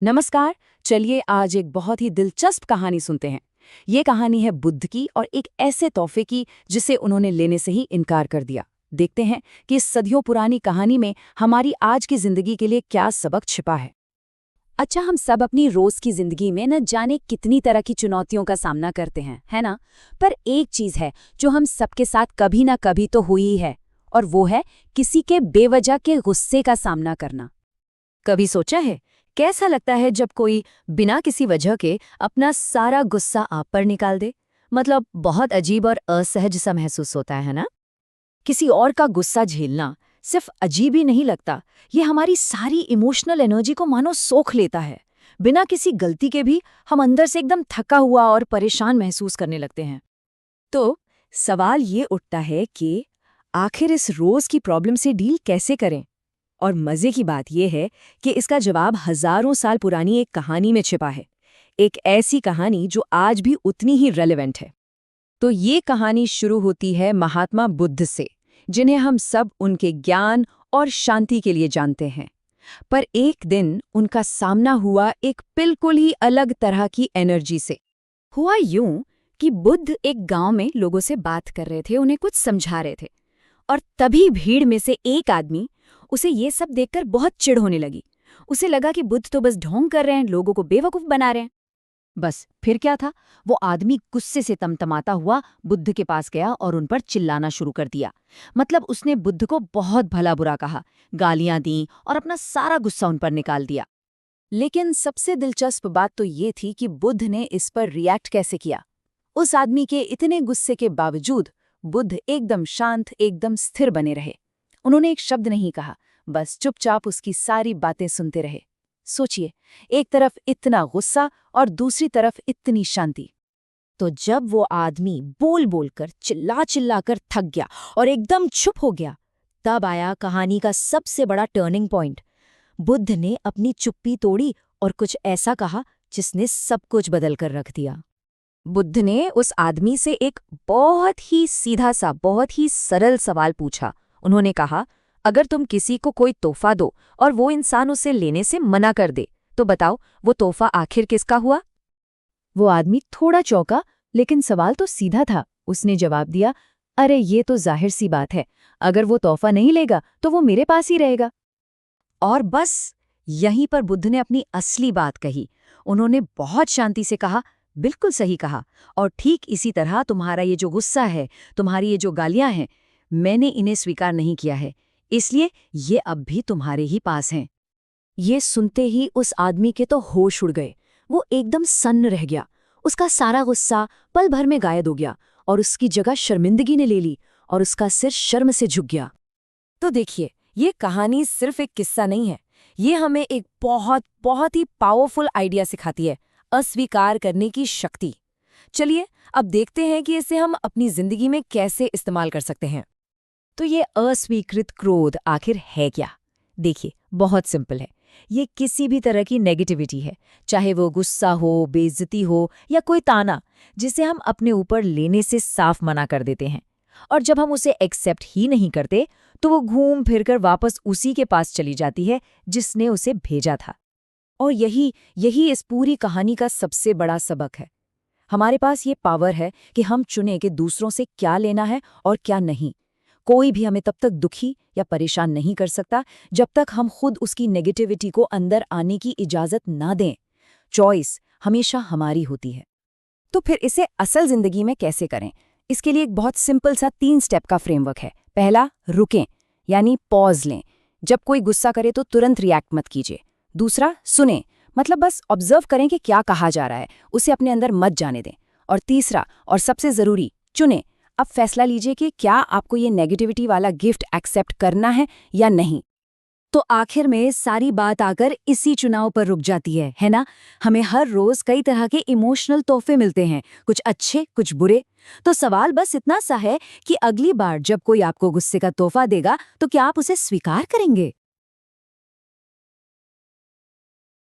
नमस्कार। चलिए आज एक बहुत ही दिलचस्प कहानी सुनते हैं। ये कहानी है बुद्ध की और एक ऐसे तोहफे की जिसे उन्होंने लेने से ही इनकार कर दिया। देखते हैं कि इस सदियों पुरानी कहानी में हमारी आज की जिंदगी के लिए क्या सबक छिपा है। अच्छा, हम सब अपनी रोज की जिंदगी में न जाने कितनी तरह की चुनौतियों का सामना करते हैं, है ना? पर एक चीज है जो हम सबके साथ कभी ना कभी तो हुई ही है, और वो है किसी के बेवजह के गुस्से का सामना करना। कभी सोचा है कैसा लगता है जब कोई बिना किसी वजह के अपना सारा गुस्सा आप पर निकाल दे? मतलब बहुत अजीब और असहज सा महसूस होता है ना? किसी और का गुस्सा झेलना सिर्फ अजीब ही नहीं लगता, ये हमारी सारी इमोशनल एनर्जी को मानो सोख लेता है। बिना किसी गलती के भी हम अंदर से एकदम थका हुआ और परेशान महसूस करने लगते हैं। तो सवाल ये उठता है कि आखिर इस रोज की प्रॉब्लम से डील कैसे करें? और मजे की बात यह है कि इसका जवाब हजारों साल पुरानी एक कहानी में छिपा है। एक ऐसी कहानी जो आज भी उतनी ही रेलेवेंट है। तो ये कहानी शुरू होती है महात्मा बुद्ध से, जिन्हें हम सब उनके ज्ञान और शांति के लिए जानते हैं। पर एक दिन उनका सामना हुआ एक बिल्कुल ही अलग तरह की एनर्जी से। हुआ यूं कि बुद्ध एक गांव में लोगों से बात कर रहे थे, उन्हें कुछ समझा रहे थे। और तभी भीड़ में से एक आदमी, उसे ये सब देखकर बहुत चिढ़ होने लगी। उसे लगा कि बुद्ध तो बस ढोंग कर रहे हैं, लोगों को बेवकूफ बना रहे हैं। बस फिर क्या था, वो आदमी गुस्से से तमतमाता हुआ बुद्ध के पास गया और उन पर चिल्लाना शुरू कर दिया। मतलब उसने बुद्ध को बहुत भला बुरा कहा, गालियां दी और अपना सारा गुस्सा उन पर निकाल दिया। लेकिन सबसे दिलचस्प बात तो ये थी कि बुद्ध ने इस पर रिएक्ट कैसे किया। उस आदमी के इतने गुस्से के बावजूद बुद्ध एकदम शांत, एकदम स्थिर बने रहे। उन्होंने एक शब्द नहीं कहा, बस चुपचाप उसकी सारी बातें सुनते रहे। सोचिए, एक तरफ इतना गुस्सा और दूसरी तरफ इतनी शांति। तो जब वो आदमी बोल बोलकर चिल्ला चिल्ला कर थक गया और एकदम चुप हो गया, तब आया कहानी का सबसे बड़ा टर्निंग पॉइंट। बुद्ध ने अपनी चुप्पी तोड़ी और कुछ ऐसा कहा जिसने सब कुछ बदल कर रख दिया। बुद्ध ने उस आदमी से एक बहुत ही सीधा सा, बहुत ही सरल सवाल पूछा। उन्होंने कहा, अगर तुम किसी को कोई तोहफा दो और वो इंसान उसे लेने से मना कर दे, तो बताओ वो तोहफा आखिर किसका हुआ? वो आदमी थोड़ा चौंका, लेकिन सवाल तो सीधा था। उसने जवाब दिया, अरे ये तो जाहिर सी बात है, अगर वो तोहफा नहीं लेगा तो वो मेरे पास ही रहेगा। और बस यहीं पर बुद्ध ने अपनी असली बात कही। उन्होंने बहुत शांति से कहा, बिल्कुल सही कहा, और ठीक इसी तरह तुम्हारा ये जो गुस्सा है, तुम्हारी ये जो गालियां हैं, मैंने इन्हें स्वीकार नहीं किया है, इसलिए ये अब भी तुम्हारे ही पास हैं। ये सुनते ही उस आदमी के तो होश उड़ गए। वो एकदम सन्न रह गया। उसका सारा गुस्सा पल भर में गायब हो गया और उसकी जगह शर्मिंदगी ने ले ली और उसका सिर शर्म से झुक गया। तो देखिए, ये कहानी सिर्फ एक किस्सा नहीं है, ये हमें एक बहुत बहुत ही पावरफुल आइडिया सिखाती है, अस्वीकार करने की शक्ति। चलिए अब देखते हैं कि इसे हम अपनी जिंदगी में कैसे इस्तेमाल कर सकते हैं। तो ये अस्वीकृत क्रोध आखिर है क्या? देखिए, बहुत सिंपल है। ये किसी भी तरह की नेगेटिविटी है, चाहे वो गुस्सा हो, बेइज्जती हो या कोई ताना, जिसे हम अपने ऊपर लेने से साफ मना कर देते हैं। और जब हम उसे एक्सेप्ट ही नहीं करते, तो वो घूम फिरकर वापस उसी के पास चली जाती है जिसने उसे भेजा था। और यही यही इस पूरी कहानी का सबसे बड़ा सबक है। हमारे पास ये पावर है कि हम चुनें कि दूसरों से क्या लेना है और क्या नहीं। कोई भी हमें तब तक दुखी या परेशान नहीं कर सकता जब तक हम खुद उसकी नेगेटिविटी को अंदर आने की इजाजत ना दें। चॉइस हमेशा हमारी होती है। तो फिर इसे असल जिंदगी में कैसे करें? इसके लिए एक बहुत सिंपल सा 3 स्टेप का फ्रेमवर्क है। पहला, रुकें, यानी पॉज लें। जब कोई गुस्सा करे तो तुरंत रिएक्ट मत कीजिए। दूसरा, सुनें, मतलब बस ऑब्जर्व करें कि क्या कहा जा रहा है, उसे अपने अंदर मत जाने दें। और तीसरा और सबसे जरूरी, चुनें। अब फैसला लीजिए कि क्या आपको ये नेगेटिविटी वाला गिफ्ट एक्सेप्ट करना है या नहीं। तो आखिर में सारी बात आकर इसी चुनाव पर रुक जाती है ना? हमें हर रोज कई तरह के इमोशनल तोहफे मिलते हैं, कुछ अच्छे, कुछ बुरे। तो सवाल बस इतना सा है कि अगली बार जब कोई आपको गुस्से का तोहफा देगा, तो क्या आप उसे स्वीकार करेंगे?